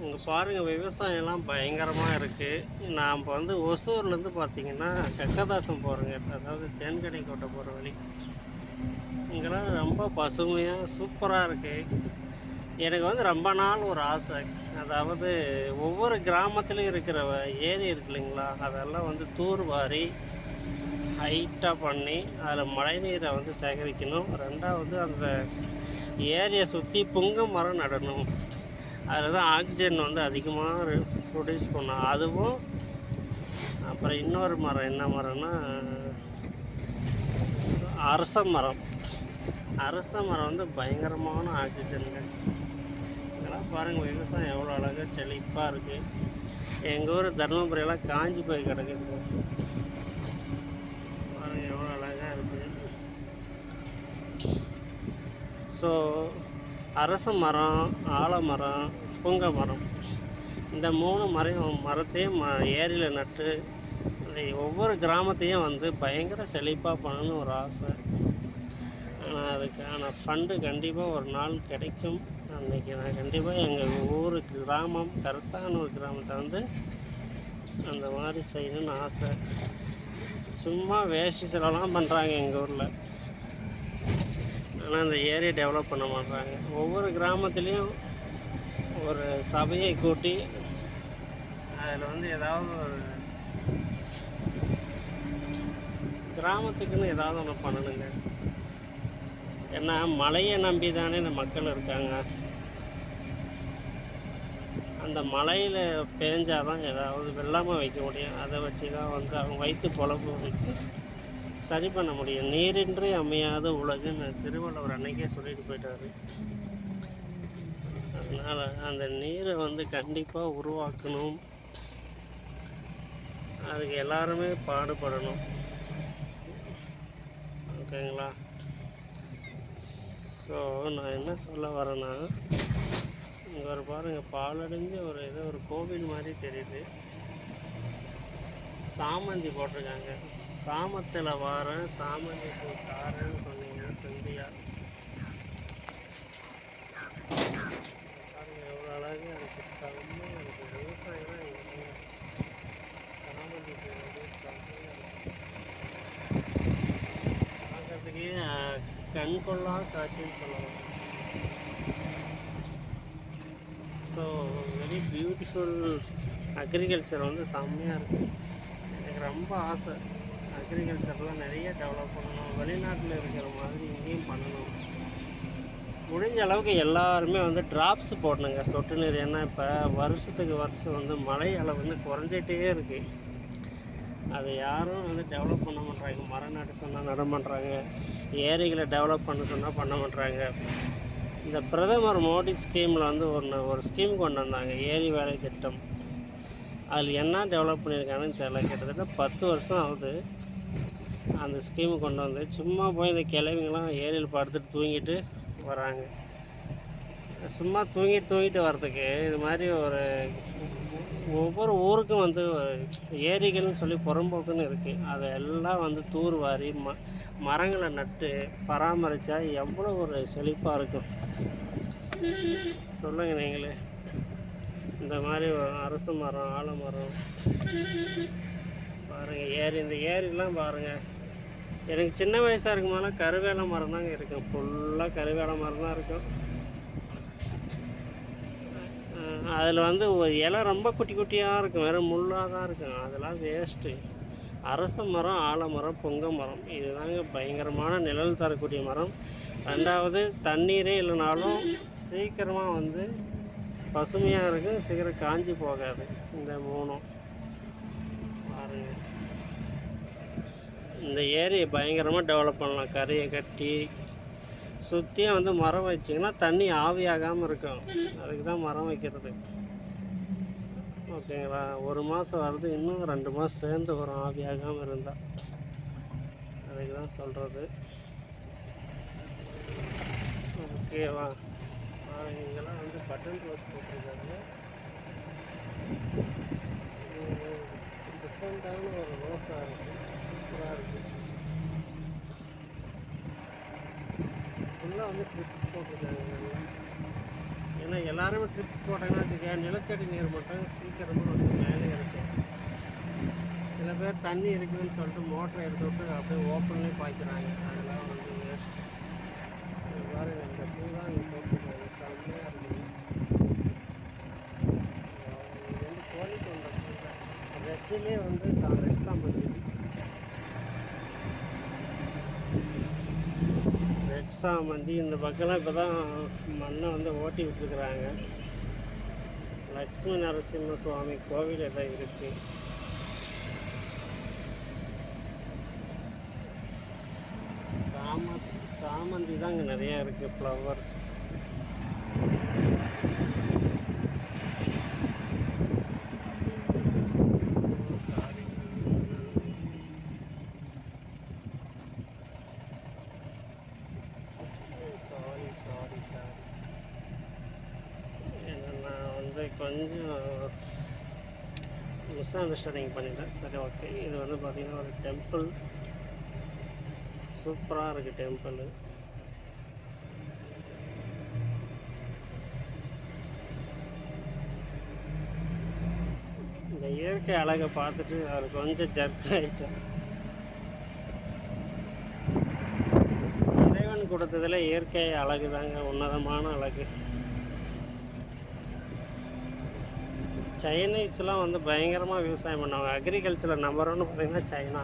இங்கே பாருங்கள், விவசாயம்லாம் பயங்கரமாக இருக்குது. நான் இப்போ வந்து ஒசூர்லேருந்து பார்த்தீங்கன்னா கக்கதாசம் போகிறேங்க. அதாவது தேன்கனி கோட்டை போகிற வழி. இங்கெல்லாம் ரொம்ப பசுமையாக சூப்பராக இருக்குது. எனக்கு வந்து ரொம்ப நாள் ஒரு ஆசை. அதாவது ஒவ்வொரு கிராமத்துலேயும் இருக்கிற ஏரி இருக்கு இல்லைங்களா, அதெல்லாம் வந்து தூர்வாரி ஹைட்டாக பண்ணி அதில் மழைநீரை வந்து சேகரிக்கணும். ரெண்டாவது அந்த ஏரியை சுற்றி புங்க மரம் நடணும். அதில் தான் ஆக்சிஜன் வந்து அதிகமாக ப்ரொடியூஸ் பண்ணும். அதுவும் அப்புறம் இன்னொரு மரம், என்ன மரம்னா அரச மரம். அரச மரம் வந்து பயங்கரமான ஆக்சிஜனுங்க. இதெல்லாம் பாருங்கள், விவசாயம் எவ்வளோ அழகாக செழிப்பாக இருக்குது. எங்கள் ஊர் தருமபுரியெல்லாம் காஞ்சி போய் கிடக்குது. பாருங்கள் எவ்வளோ அழகாக இருக்குது. ஸோ அரச மரம், ஆலமரம், புங்க மரம், இந்த 3 மரத்தையும் ஏரியில் நட்டு ஒவ்வொரு கிராமத்தையும் வந்து பயங்கர செழிப்பாக பண்ணணும்னு ஒரு ஆசை. ஆனால் அதுக்கான ஃபண்டு கண்டிப்பாக ஒரு நாள் கிடைக்கும். அன்றைக்கி நான் கண்டிப்பாக எங்கள் ஊர் கிராமம், கரெக்டான கிராமத்தை வந்து அந்த மாதிரி செய்யணும்னு ஆசை. சும்மா வேஷ்டி செலவெல்லாம் பண்ணுறாங்க எங்கள் ஊரில். ஆனால் அந்த ஏரியை டெவலப் பண்ண மாட்டாங்க. ஒவ்வொரு கிராமத்துலேயும் ஒரு சபையை கூட்டி அதில் வந்து ஏதாவது ஒரு கிராமத்துக்குன்னு ஏதாவது ஒன்று பண்ணணுங்க. ஏன்னா மழையை நம்பி தானே இந்த மக்கள் இருக்காங்க. அந்த மழையில் பேஞ்சாதான் ஏதாவது வெள்ளாமல் வைக்க முடியும். அதை வச்சு தான் வந்து அவங்க வயிற்று பொழப்பு வந்து சரி பண்ண முடியும். நீரின்றி அமையாத உலகுன்னு திருவள்ளுவர் அன்னைக்கே சொல்லிட்டு போயிட்டாரு. அதனால் அந்த நீரை வந்து கண்டிப்பாக உருவாக்கணும். அதுக்கு எல்லாருமே பாடுபடணும். ஓகேங்களா? ஸோ நான் என்ன சொல்ல வரேன்னா, இங்கே ஒரு பாருங்கள், பாலடைஞ்சு ஏதோ ஒரு கோவில் மாதிரி தெரியுது. சாமந்தி போட்டிருக்காங்க. சாமத்தில் வாரேன், சாமந்தி பூ தாரேன்னு சொன்னீங்கன்னா தம்பியா. பாருங்கள் எவ்வளோ அழகாக இருக்குது, செம்மையாக இருக்குது. விவசாயம்லாம் இங்கே சாமந்தி பூ வந்து செம்மையாக இருக்குது. பார்க்கறதுக்கே கண்கொள்ளா காட்சின்னு சொல்லலாம். So very beautiful. அக்ரிகல்ச்சர் வந்து செம்மையாக இருக்குது. எனக்கு ரொம்ப ஆசை அக்ரிகல்ச்சர்லாம் நிறைய டெவலப் பண்ணணும். வெளிநாட்டில் இருக்கிற மாதிரி இங்கேயும் பண்ணணும். முடிஞ்ச அளவுக்கு எல்லாருமே வந்து ட்ராப்ஸ் போடணுங்க, சொட்டு நீர். ஏன்னா இப்போ வருஷத்துக்கு வருஷம் வந்து மழை அளவு வந்து குறைஞ்சிட்டே இருக்குது. அதை யாரும் வந்து டெவலப் பண்ண மாட்டாங்க. மரம் நட சொன்னால் நட மாட்டாங்க. ஏரிகளை டெவலப் பண்ண சொன்னால் பண்ண மாட்டாங்க. இந்த பிரதமர் மோடி ஸ்கீமில் வந்து ஒரு ஸ்கீம் கொண்டு வந்தாங்க, ஏரி வேலை திட்டம். அதில் என்ன டெவலப் பண்ணியிருக்காங்கன்னு தெரியல. கிட்டத்தட்ட 10 வருஷம் ஆகுது அந்த ஸ்கீமு கொண்டு வந்து. சும்மா போய் இந்த கிழவிங்கெல்லாம் ஏரியில் படுத்துட்டு தூங்கிட்டு வராங்க. சும்மா தூங்கிட்டு வர்றதுக்கு இது மாதிரி ஒவ்வொரு ஊருக்கும் வந்து ஏரிகள்னு சொல்லி புறம்போக்குன்னு இருக்குது. அதெல்லாம் வந்து தூர்வாரி மரங்களை நட்டு பராமரித்தா எவ்வளோ ஒரு செழிப்பாக இருக்கும் சொல்லுங்கள் நீங்களே. இந்த மாதிரி அரச மரம், ஆலமரம் பாருங்கள். இந்த ஏரிலாம் பாருங்கள். எனக்கு சின்ன வயசாக இருக்கும்போது கருவேல மரம் தாங்க இருக்கும். ஃபுல்லாக கருவேல மரம் தான் இருக்கும். அதில் வந்து ஒரு இலை ரொம்ப குட்டி குட்டியாக இருக்கும், வெறும் முள்ளாக தான் இருக்கும். அதெல்லாம் வேஸ்ட்டு. அரச மரம், ஆலமரம், புங்க மரம், இதுதாங்க பயங்கரமான நிழல் தரக்கூடிய மரம். ரெண்டாவது, தண்ணீரே இல்லைனாலும் சீக்கிரமாக வந்து பசுமையாக இருக்கும், சீக்கிரம் காஞ்சி போகாது. இந்த 3 பாருங்க. இந்த ஏரியை பயங்கரமாக டெவலப் பண்ணலாம். கரையை கட்டி சுற்றியும் வந்து மரம் வச்சிங்கன்னா தண்ணி ஆவியாகாமல் இருக்கும். அதுக்கு தான் மரம் வைக்கிறது. ஓகேங்களா? 1 மாதம் வருது, இன்னும் 2 மாதம் சேர்ந்து வரும் ஆவியாகாமல் இருந்தால். அதுக்கு தான் சொல்கிறது. ஓகேவா? இங்கெல்லாம் வந்து பட்டன் ரோஸ் போட்டிருக்காங்க. டிஃப்ரெண்ட்டான ஒரு ரோஸாக இருக்குது, சூப்பராக இருக்குது. ஃபுல்லாக வந்து ட்ரிப்ஸ் போட்டிருக்காங்க. ஏன்னா எல்லாருமே ட்ரிப்ஸ் போட்டாங்கன்னா வச்சுக்க நிலத்தடி நீர் மட்டும் சீக்கிரமாக வந்து மேலே இருக்கும். சில பேர் தண்ணி இருக்குதுன்னு சொல்லிட்டு மோட்டரை எடுத்து விட்டு அப்படியே ஓப்பன்லேயே பாய்க்கிறாங்க. அதெல்லாம் வந்து வேஸ்ட். பாருங்க இந்த பூ தான் இங்கே போட்டுருக்காங்க, செம்மையாக இருக்குது. இது வந்து கோழி கொண்ட பூ தான். ரெட்டிலே வந்து ரெட் சாமந்தி, ரெட் சாமந்தி. இந்த பக்கம்லாம் இப்போ தான் மண்ணை வந்து ஓட்டி விட்டுருக்குறாங்க. லக்ஷ்மி நரசிம்ம சுவாமி கோவில் எல்லாம் இருக்குது. சாமந்தி தான் இங்கே நிறையா இருக்குது, ஃப்ளவர்ஸ். சாரி நான் வந்து கொஞ்சம் மிஸ் அண்டர்ஸ்டாண்டிங் பண்ணிட்டேன். சரி, ஓகே. இது வந்து பார்த்திங்கன்னா ஒரு டெம்பிள், சூப்பராக இருக்குது டெம்பிள். இந்த இயற்கை அழகை பார்த்துட்டு அவர் கொஞ்சம் ஜர்க் ஆகிட்டேன். இறைவன் கொடுத்ததில் இயற்கை அழகு தாங்க உன்னதமான அழகு. சைனீஸ்லாம் வந்து பயங்கரமாக விவசாயம் பண்ணுவாங்க. அக்ரிகல்ச்சரில் நம்பர் 1 பார்த்திங்கன்னா சைனா,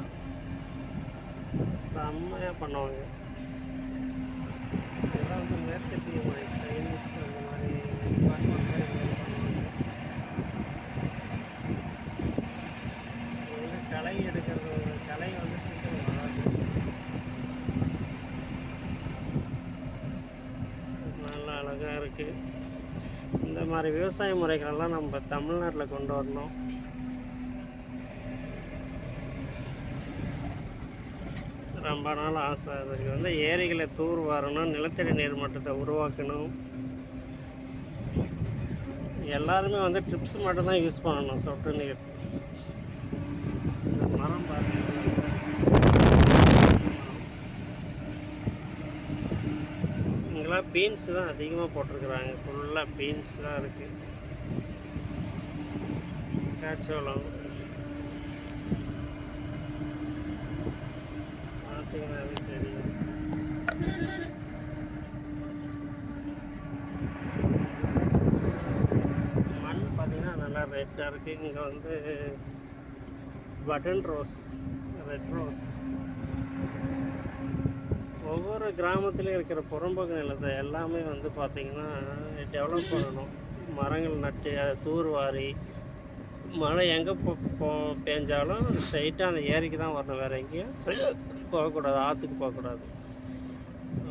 செம்மையாக பண்ணுவாங்க. இதெல்லாம் வந்து மேற்கத்திய மொழி, சைனீஸ் அந்த மாதிரி டிபார்ட்மெண்ட் தான் இது மாதிரி பண்ணுவாங்க. இது வந்து களை எடுக்கிறது, களை வந்து சீக்கிரம் வராது. நல்லா அழகாக இருக்குது. இந்த மாதிரி விவசாய முறைகளெல்லாம் நம்ம தமிழ்நாட்டில் கொண்டு வரணும். ரொம்ப நாள் ஆசை. அதுக்கு வந்து ஏரிகளை தூர் வரணும், நிலத்தடி நீர் மட்டத்தை உருவாக்கணும். எல்லாருமே வந்து ட்ரிப்ஸ் மட்டும் தான் யூஸ் பண்ணணும், சொட்டு நீர். இந்த மரம் பார்த்தீங்கன்னா இங்கெல்லாம் பீன்ஸ் தான் அதிகமாக போட்டிருக்குறாங்க. ஃபுல்லாக பீன்ஸ் தான் இருக்குது. காய்ச்சோளம் பார்த்தீங்கன்னாவே தெரியும். மண் பார்த்தீங்கன்னா நல்லா ரெட்டாக இருக்குது. இங்கே வந்து பட்டன் ரோஸ், ரெட் ரோஸ். ஒவ்வொரு கிராமத்துலேயும் இருக்கிற புறம்போக்கு நிலத்தை எல்லாமே வந்து பார்த்திங்கன்னா டெவலப் பண்ணணும். மரங்கள் நட்டு அதை தூர்வாரி, மழை எங்கே பேஞ்சாலும் ஸ்ட்ரைட்டாக அந்த ஏரிக்கு தான் வரணும், வேறு எங்கேயும் போகக்கூடாது, ஆற்றுக்கு போகக்கூடாது.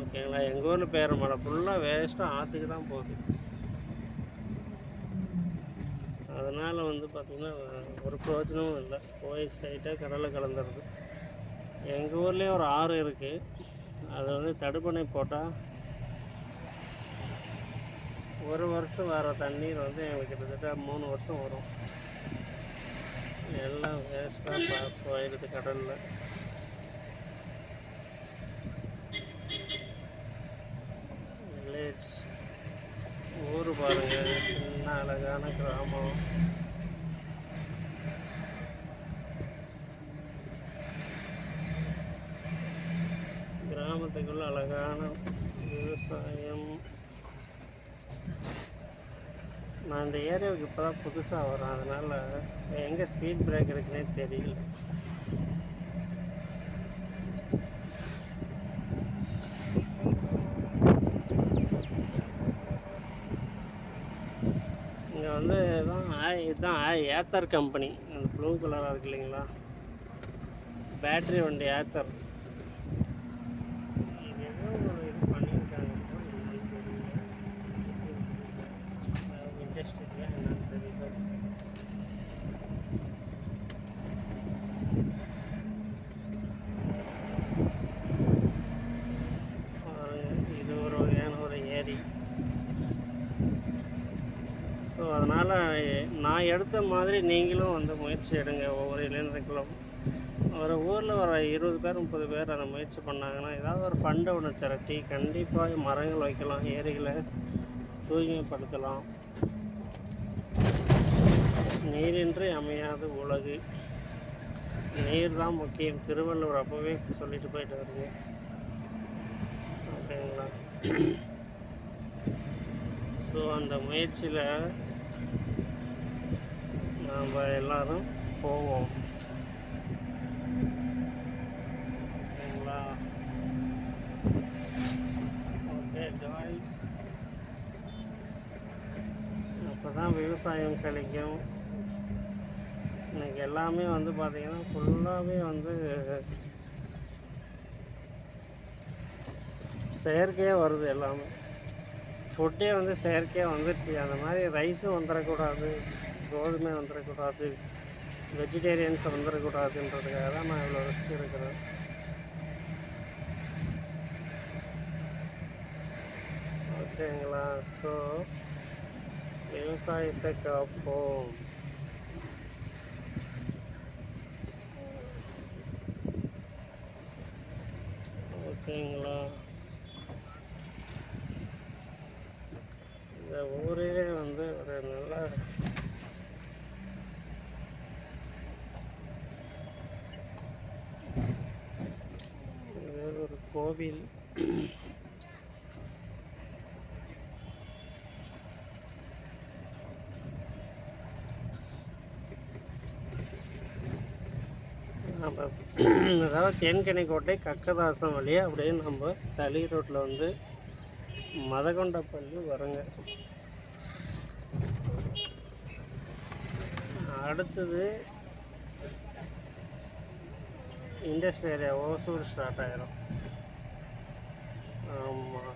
ஓகேங்களா? எங்கள் ஊரில் பெய்கிற மழை ஃபுல்லாக வேஸ்ட்டாக ஆற்றுக்கு தான் போகுது. அதனால் வந்து பார்த்திங்கன்னா ஒரு பிரயோஜனமும் இல்லை, போய் ஸ்ட்ரைட்டாக கடலில் கலந்துடுது. எங்கள் ஊர்லேயே ஒரு ஆறு இருக்குது. அதை வந்து தடுப்பணை போட்டால் ஒரு வருஷம் வர தண்ணீர் வந்து எங்களுக்கு கிட்டத்தட்ட 3 வருஷம் வரும். எல்லாம் வேஸ்ட்டாக போயிடுது கடலில். வில்லேஜ் ஊர் பாருங்கள், சின்ன அழகான கிராமம். கிராமத்துக்குள்ள அழகான விவசாயம். நான் இந்த ஏரியாவுக்கு இப்போ தான் புதுசாக வரேன், அதனால் எங்கே ஸ்பீட் பிரேக் இருக்குன்னே தெரியல. இங்கே வந்து இதுதான் ஏத்தர் கம்பெனி. அந்த ப்ளூ கலராக இருக்கு இல்லைங்களா, பேட்ரி வண்டி ஏத்தர். இது ஒரு வகையான ஒரு ஏரி. ஸோ அதனால் நான் எடுத்த மாதிரி நீங்களும் வந்து முயற்சி எடுங்க. ஒவ்வொரு இளைஞர்களும் ஒரு ஊரில் ஒரு 20 பேர் 30 பேர் அதை முயற்சி பண்ணாங்கன்னா ஏதாவது ஒரு ஃபண்டை ஒன்று திரட்டி கண்டிப்பாக மரங்கள் வைக்கலாம். ஏரிகளை தூய்மைப்படுத்தலாம். நீரின்றி அமையாது உலகு. நீர் தான் முக்கியம். திருவள்ளுவர் அப்போவே சொல்லிட்டு போயிட்டாருங்க. ஓகேங்களா? ஸோ அந்த முயற்சியில் நாம் எல்லோரும் போவோம். ஓகேங்களா? ஓகே காய்ஸ், அப்போ தான் விவசாயம் செழிக்கும். இன்றைக்கி எல்லாமே பார்த்திங்கன்னா ஃபுல்லாகவே செயற்கையாக வருது. எல்லாமே ஃபுட்டே செயற்கையாக வந்துடுச்சு. அந்த மாதிரி ரைஸும் வந்துடக்கூடாது, கோதுமை வந்துடக்கூடாது, வெஜிடேரியன்ஸ் வந்துடக்கூடாதுன்றதுக்காக தான் நான் இவ்வளோ ரிஸ்க் எடுக்கிறேன். ஓகேங்களா? ஸோ விவசாயத்தை காப்போம். ஓகேங்களா? இந்த ஊரே ஒரு நல்ல ஒரு கோவில். நம்ம அதாவது தென்கனிக்கோட்டை கக்கதாசம் வழியாக அப்படியே நம்ம தளி ரோட்டில் மதகொண்டப்பள்ளி வருங்க. அடுத்தது இண்டஸ்ட்ரியல் ஏரியா ஓசூர் ஸ்டார்ட் ஆகிரும். ஆமாம்,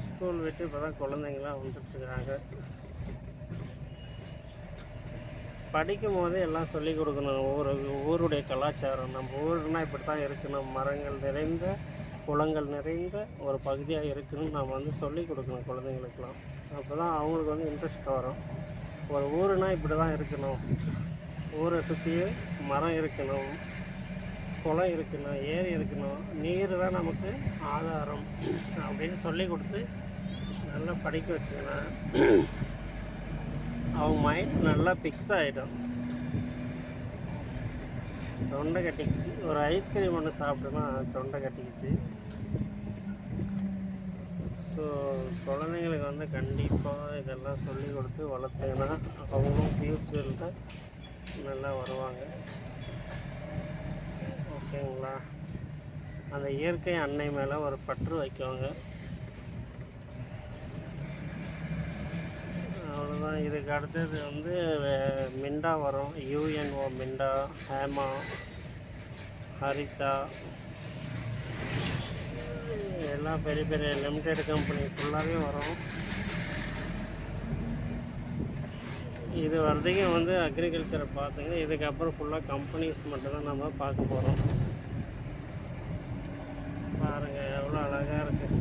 ஸ்கூல் விட்டு இப்போ தான் குழந்தைங்களாம் வந்துட்டுருக்காங்க. படிக்கும் போதே எல்லாம் சொல்லிக் கொடுக்கணும். ஊருடைய கலாச்சாரம், நம்ம ஊருனா இப்படி தான் இருக்கணும், மரங்கள் நிறைந்த குளங்கள் நிறைந்த ஒரு பகுதியாக இருக்குதுன்னு நம்ம சொல்லிக் கொடுக்கணும் குழந்தைங்களுக்கெல்லாம். அப்போ தான் அவங்களுக்கு இன்ட்ரெஸ்ட் வரும். ஒரு ஊருனா இப்படி தான் இருக்கணும், ஊரை சுற்றி மரம் இருக்கணும், குளம் இருக்கணும், ஏரி இருக்கணும், நீர் தான் நமக்கு ஆதாரம் அப்படின்னு சொல்லி கொடுத்து நல்லா படிக்க வச்சுங்கன்னா அவங்க மைண்ட் நல்லா ஃபிக்ஸ் ஆகிடும். தொண்டை கட்டிக்கிச்சு, ஒரு ஐஸ்கிரீம் ஒன்று சாப்பிட்டோன்னா தொண்டை கட்டிக்கிச்சு. ஸோ குழந்தைங்களுக்கு கண்டிப்பாக இதெல்லாம் சொல்லி கொடுத்து வளர்த்தீங்கன்னா அவங்களும் ஃப்யூச்சரில் நல்லா வருவாங்க. ஓகேங்களா? அந்த இயற்கை அன்னை மேலே ஒரு பற்று வைக்குவாங்க. அவ்வளோதான். இதுக்கு அடுத்தது மிண்டா வரும். யூஎன்ஓ மிண்டா, ஹேமா, ஹரிதா, எல்லாம் பெரிய பெரிய லிமிடெட் கம்பெனி ஃபுல்லாகவே வரும். இது வரைக்கும் அக்ரிகல்ச்சரை பார்த்துங்க. இதுக்கப்புறம் ஃபுல்லாக கம்பெனிஸ் மட்டும்தான் நம்ம பார்க்க போகிறோம். பாருங்கள் எவ்வளோ அழகாக இருக்குது.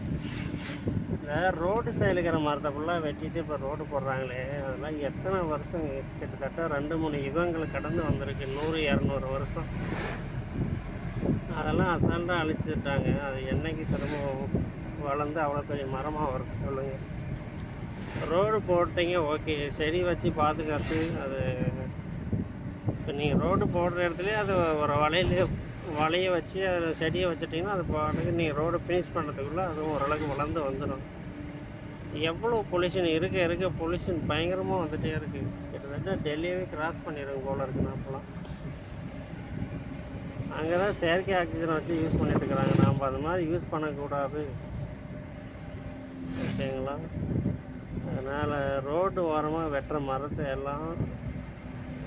இந்த ரோடு சைடுக்கிற மரத்தை ஃபுல்லாக வெட்டிட்டு இப்போ ரோடு போடுறாங்களே, அதெல்லாம் எத்தனை வருஷம், கிட்டத்தட்ட 2-3 யுகங்கள் கடந்து வந்திருக்கு. 100-200 வருஷம். அதெல்லாம் அசால்ட்டாக அழிச்சிட்டாங்க. அது என்னைக்கு திரும்ப வளர்ந்து அவ்வளோ பெரிய மரமாக வருது சொல்லுங்கள்? ரோடு போட்டிங்க, ஓகே, செடி வச்சு பாதுகாத்து அது. இப்போ நீங்கள் ரோடு போடுற இடத்துலேயே அது ஒரு வலையை வச்சு அது செடியை வச்சுட்டிங்கன்னா அது பாட்டுக்கு நீங்கள் ரோடு ஃபினிஷ் பண்ணுறதுக்குள்ளே அதுவும் ஓரளவுக்கு வளர்ந்து வந்துடும். எவ்வளோ பொல்யூஷன் இருக்க பொல்யூஷன் பயங்கரமாக வந்துகிட்டே இருக்குது. கிட்டத்தட்ட டெல்லியவே கிராஸ் பண்ணிடுங்க போல் இருக்குண்ணா. அப்போலாம் அங்கே தான் செயற்கை ஆக்சிஜனை வச்சு யூஸ் பண்ணிட்டு இருக்கிறாங்க. நாம் அது மாதிரி யூஸ் பண்ணக்கூடாது. ஓகேங்களா? அதனால் ரோடு ஓரமாக வெட்டுற மரத்தை எல்லாம்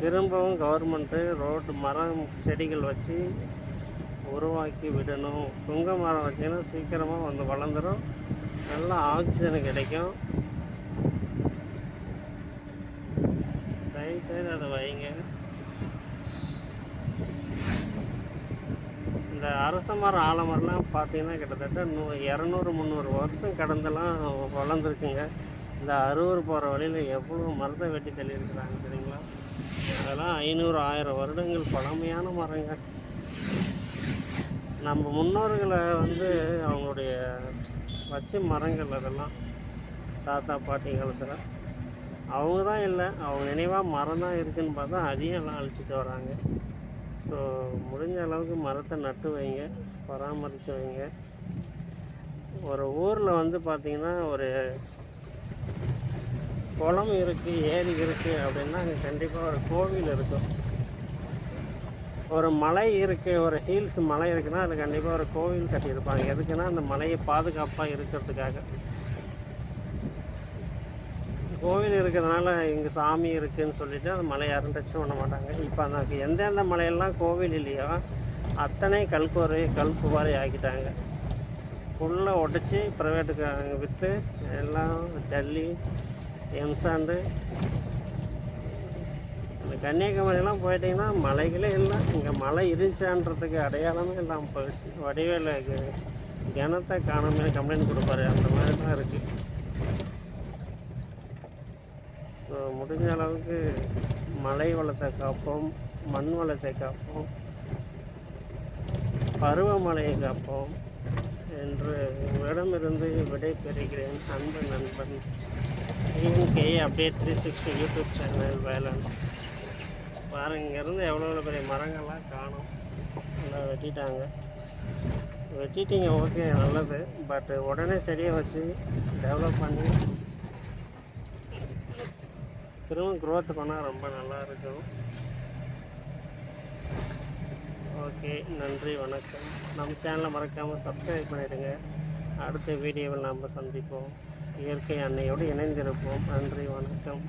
திரும்பவும் கவர்மெண்ட்டு ரோடு மரம் செடிகள் வச்சு உருவாக்கி விடணும். புங்க மரம் வச்சிங்கன்னா சீக்கிரமாக வளர்ந்துடும், நல்லா ஆக்சிஜன் கிடைக்கும். தயவுசெய்து அதை வைங்க. இந்த அரச மரம் ஆலமரம்லாம் பார்த்தீங்கன்னா கிட்டத்தட்ட 200-300 வருஷம் கடந்தெல்லாம் வளர்ந்துருக்குங்க. இந்த அரூர் போகிற வழியில் எவ்வளோ மரத்தை வெட்டி தள்ளியிருக்கிறாங்க தெரியுங்களா? அதெல்லாம் 500-1000 வருடங்கள் பழமையான மரங்கள். நம்ம முன்னோர்களை அவங்களுடைய வச்ச மரங்கள் அதெல்லாம். தாத்தா பாட்டி காலத்தில். அவங்க தான் இல்லை, அவங்க நினைவாக மரம் தான் இருக்குதுன்னு பார்த்தா அதையும் எல்லாம் அழிச்சிட்டு வராங்க. ஸோ முடிஞ்ச அளவுக்கு மரத்தை நட்டு வைங்க, பராமரித்து வைங்க. ஒரு ஊரில் வந்து பார்த்திங்கன்னா ஒரு குளம் இருக்குது, ஏரி இருக்குது அப்படின்னா அங்கே கண்டிப்பாக ஒரு கோவில் இருக்கும். ஒரு மலை இருக்குது, ஒரு ஹில்ஸ் மலை இருக்குன்னா அதில் கண்டிப்பாக ஒரு கோவில் கட்டியிருப்பாங்க. எதுக்குன்னா அந்த மலையை பாதுகாப்பாக இருக்கிறதுக்காக. கோவில் இருக்கிறதுனால இங்கே சாமி இருக்குதுன்னு சொல்லிவிட்டு அந்த மலையை யாரும் டச் பண்ண மாட்டாங்க. இப்போ அந்த எந்தெந்த மலையெல்லாம் கோவில் இல்லையோ அத்தனை கல்குவாரி ஆக்கிட்டாங்க. ஃபுல்லாக உடச்சி ப்ரைவேட்டுக்கு விற்று எல்லாம் ஜல்லி எம்சாண்டு. இந்த கன்னியாகுமரியெல்லாம் போயிட்டிங்கன்னா மலைகளே இல்லை. இங்கே மலை இருந்துச்சான்றதுக்கு அடையாளமே இல்லாமல் போயிடுச்சு. வடிவேல கிணத்தை காணாமல் கம்ப்ளைண்ட் கொடுப்பாரு, அந்த மாதிரி தான் இருக்குது. ஸோ முடிஞ்ச அளவுக்கு மலை வளத்தை காப்போம், மண் வளத்தை காப்போம், பருவமழையை காப்போம் என்று உங்களிடமிருந்து விடை பெறுகிறேன். அன்பு நண்பன் DNK update 360 YouTube channel Velan. பாருங்க, இங்கேருந்து எவ்வளோ பெரிய மரங்கள்லாம் காணும், எல்லாம் வெட்டிட்டாங்க. வெட்டிட்டீங்க, ஓகே, நல்லது. பட் உடனே செடியை வச்சு டெவலப் பண்ணி திரும்ப க்ரோத் பண்ணால் ரொம்ப நல்லா இருக்கும். ஓகே, நன்றி, வணக்கம். நம்ம சேனலை மறக்காமல் சப்ஸ்கிரைப் பண்ணிவிடுங்க. அடுத்த வீடியோவில் நாம் சந்திப்போம். இயற்கை அன்னையோடு இணைந்திருப்போம். நன்றி, வணக்கம்.